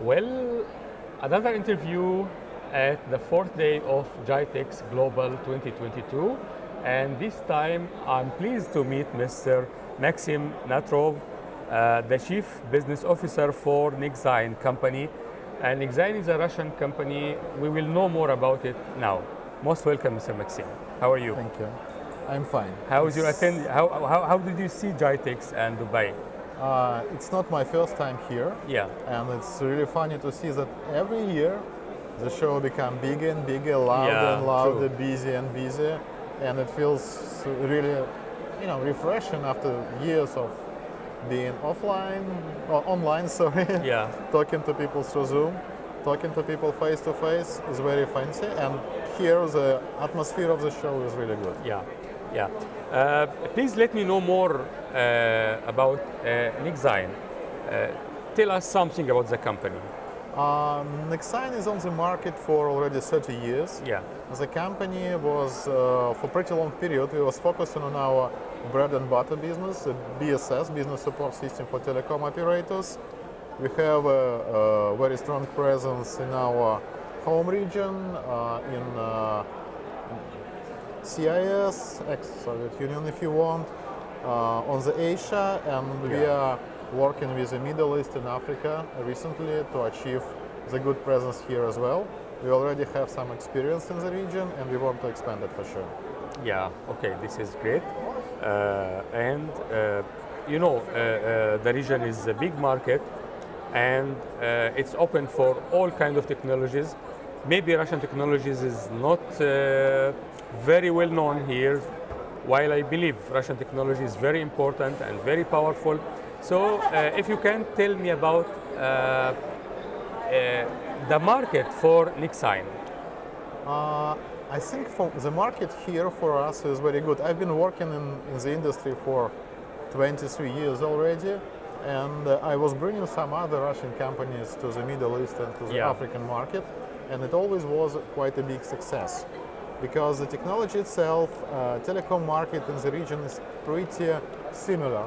Well, another interview at the fourth day of GITEX Global 2022, and this time I'm pleased to meet Mr. Maxim Nartov, the Chief Business Officer for Nexign company. And Nexign is a Russian company. We will know more about it now. Most welcome, Mr. Maxim. How are you? Thank you. I'm fine. How is your how did you see GITEX and Dubai? It's not my first time here. Yeah. And it's really funny to see that every year the show becomes bigger and bigger, louder and louder, busier and busier, and it feels really, refreshing after years of being offline or online. Sorry. Yeah. Talking to people through Zoom, talking to people face to face is very fancy, and here the atmosphere of the show is really good. Yeah. Yeah. Please let me know more about Nexign. Tell us something about the company. Nexign is on the market for already 30 years. Yeah. The company was, for pretty long period, we was focusing on our bread and butter business, the BSS, Business Support System for Telecom Operators. We have a very strong presence in our home region, in CIS, ex-Soviet Union if you want, on the Asia, and we are working with the Middle East and Africa recently to achieve the good presence here as well. We already have some experience in the region and we want to expand it for sure. Yeah, okay, this is great. The region is a big market and it's open for all kinds of technologies. Maybe Russian technologies is not very well known here, while I believe Russian technology is very important and very powerful. So if you can tell me about the market for Nexign. I think the market here for us is very good. I've been working in the industry for 23 years already, and I was bringing some other Russian companies to the Middle East and to the African market, and it always was quite a big success. Because the technology itself, telecom market in the region is pretty similar.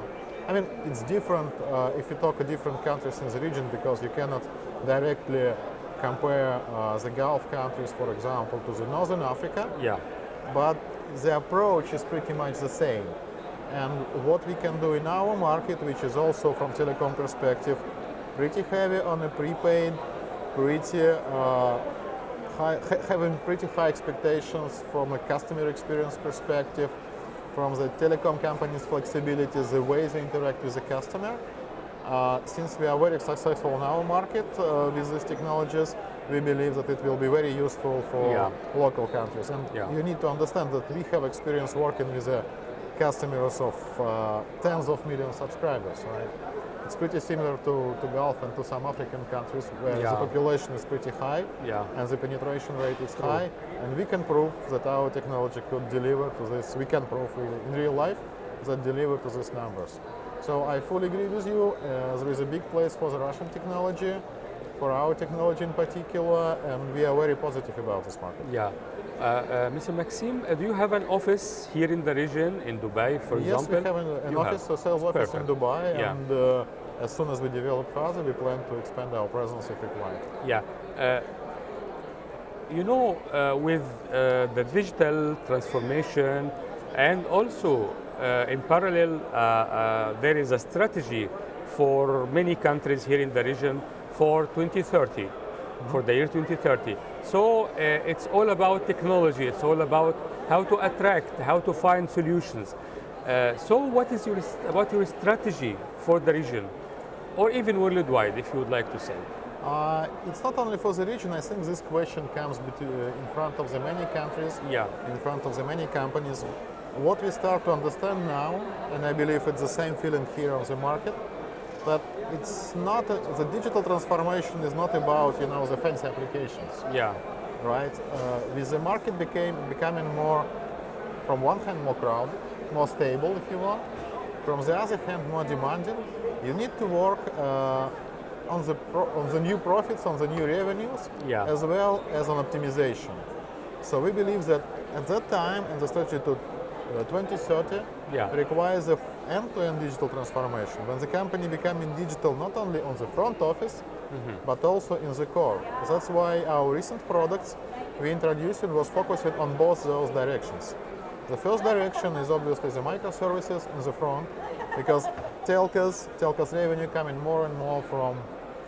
I mean, it's different if you talk of different countries in the region, because you cannot directly compare the Gulf countries, for example, to the Northern Africa. Yeah. But the approach is pretty much the same. And what we can do in our market, which is also from telecom perspective, pretty heavy on a prepaid, having pretty high expectations from a customer experience perspective, from the telecom company's flexibility, the way they interact with the customer. Since we are very successful in our market with these technologies, we believe that it will be very useful for local countries. And you need to understand that we have experience working with customers of tens of millions of subscribers, right? It's pretty similar to Gulf and to some African countries where the population is pretty high and the penetration rate is high, and we can prove that our technology could deliver to this. We can prove in real life that deliver to these numbers. So I fully agree with you. There is a big place for the Russian technology, for our technology in particular, and we are very positive about this market. Yeah. Mr. Maxim, do you have an office here in the region, in Dubai, for example? Yes, we have an office, a sales office in Dubai, and as soon as we develop further, we plan to expand our presence if required. Yeah. With the digital transformation, and also in parallel, there is a strategy for many countries here in the region for 2030. For the year 2030. So it's all about technology, it's all about how to attract, how to find solutions. So what is your strategy for the region, or even worldwide, if you would like to say? It's not only for the region. I think this question comes in front of the many countries, in front of the many companies. What we start to understand now, and I believe it's the same feeling here on the market, that it's not the digital transformation is not about the fancy applications. Yeah. Right. With the market becoming more, from one hand, more crowded, more stable, if you want. From the other hand, more demanding. You need to work on the new profits, on the new revenues, as well as on optimization. So we believe that at that time, in the strategy to 2030, requires an end-to-end digital transformation. When the company becoming digital not only on the front office, but also in the core. That's why our recent products we introduced was focusing on both those directions. The first direction is obviously the microservices in the front, because telcos revenue coming more and more from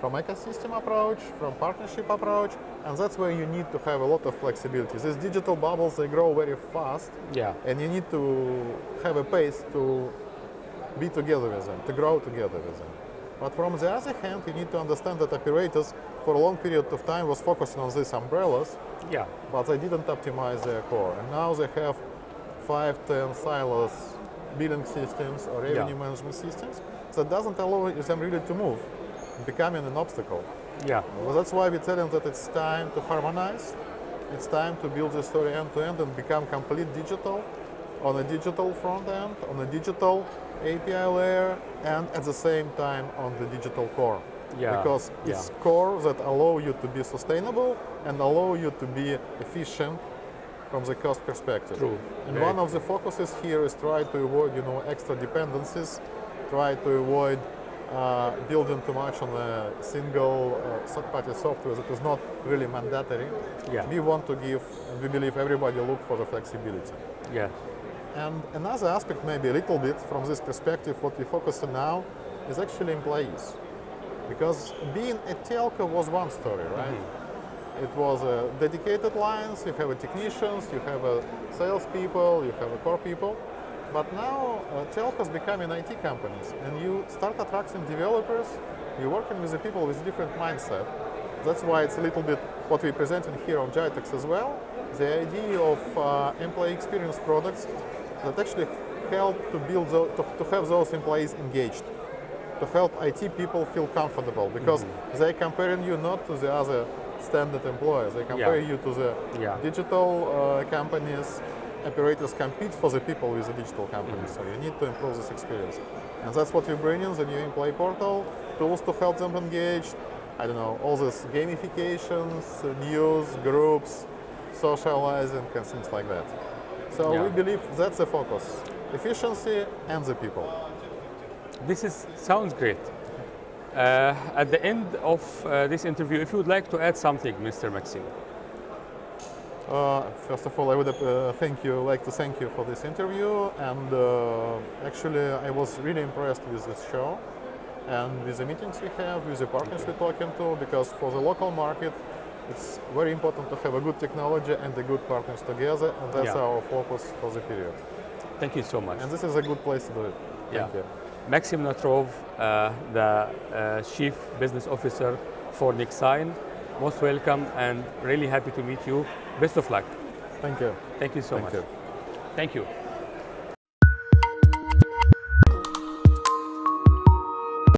ecosystem approach, from partnership approach, and that's where you need to have a lot of flexibility. These digital bubbles, they grow very fast, and you need to have a pace to be together with them, to grow together with them. But from the other hand, you need to understand that operators for a long period of time was focusing on these umbrellas, but they didn't optimize their core. And now they have 5, 10 silos, billing systems or revenue management systems that doesn't allow them really to move, becoming an obstacle. Well, that's why we tell them that it's time to harmonize, it's time to build the story end to end and become complete digital on a digital front end, on a digital API layer, and at the same time on the digital core. Because it's core that allow you to be sustainable and allow you to be efficient from the cost perspective. And one of the focuses here is try to avoid, extra dependencies, try to avoid building too much on a single third-party software that is not really mandatory. We want to give, and we believe everybody look for the flexibility. And another aspect, maybe a little bit from this perspective, what we focus on now is actually employees. Because being a telco was one story, right? It was dedicated lines, you have technicians, you have salespeople, you have core people. But now telcos becoming IT companies, and you start attracting developers, you're working with the people with different mindset. That's why it's a little bit what we're presenting here on GITEX as well, the idea of employee experience products that actually help to build, to have those employees engaged, to help IT people feel comfortable, because they're comparing you not to the other standard employers, they compare you to the digital companies. Operators compete for the people with the digital companies, so you need to improve this experience. And that's what we bring in, the new employee portal, tools to help them engage, I don't know, all these gamifications, news, groups, socializing, and things like that. So we believe that's the focus, efficiency and the people. Sounds great. At the end of this interview, if you would like to add something, Mr. Maxim. First of all, I would like to thank you for this interview, and actually I was really impressed with this show and with the meetings we have, with the partners we're talking to, because for the local market it's very important to have a good technology and the good partners together, and that's our focus for the period. Thank you so much. And this is a good place to do it. Thank you. Maxim Nartov, the Chief Business Officer for Nexign. Most welcome and really happy to meet you. Best of luck. Thank you. Thank you so much. You. Thank you.